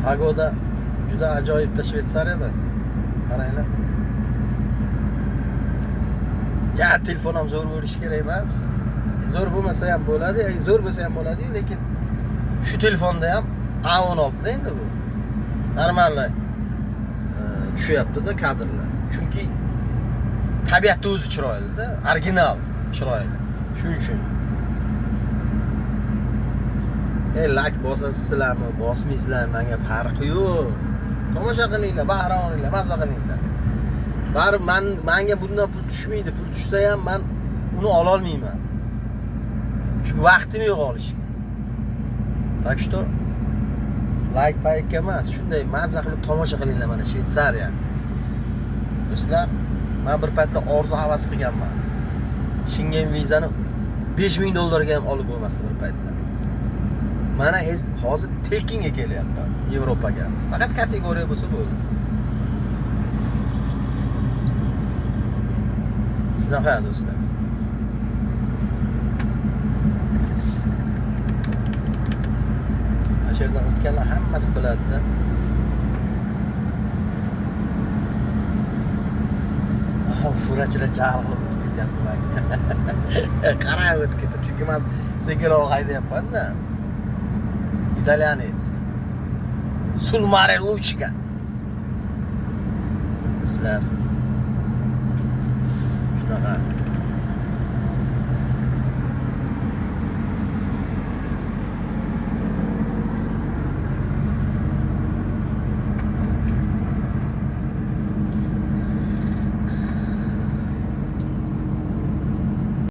Pagoda juda ajoyibda Shvetsariyada. Qaranglar. Ya telefon ham zo'r bo'lishi kerak emas. Zo'r bo'lmasa ham bo'ladi, zo'r bo'lsa ham bo'ladi, lekin shu telefonda ham A16 da endi bu. Normal tushyapti-da kadrlar. Chunki tabiatda o'zi chiroyli-da, original chiroyli. Shuning uchun. Like bosasizlarmi, bosmaysizlarmi, menga farqi yo'q. Tomosha qilinglar, bahra olinglar, mazza qilinglar. Baribir menga bundan pul tushmaydi. Pul tushsa ham men uni ola olmayman. Chunki vaqtim yo'q olishga. Tak что like paytga emas, shunday mazza qilib tomosha qilinglar mana Shvetsariya. Do'stlar, men bir paytlar orzu havas qilganman. Schengen vizani $5000 ham olib bo'lmasdi bir paytlar. Mana hozir tekinga kelyapman Yevropaga. Faqat kategoriya bo'lsa bo'ldi. Shunaqa do'stlar. Yerdan o'tganlar hammasi biladi-da. Furachilar jahl qilib ketyapti menga. Qarab o'tib ketadi. Chunki men sekinroq haydayapman-da. Italyanец. Sul mare lucica. Sizlar. Shunaqa.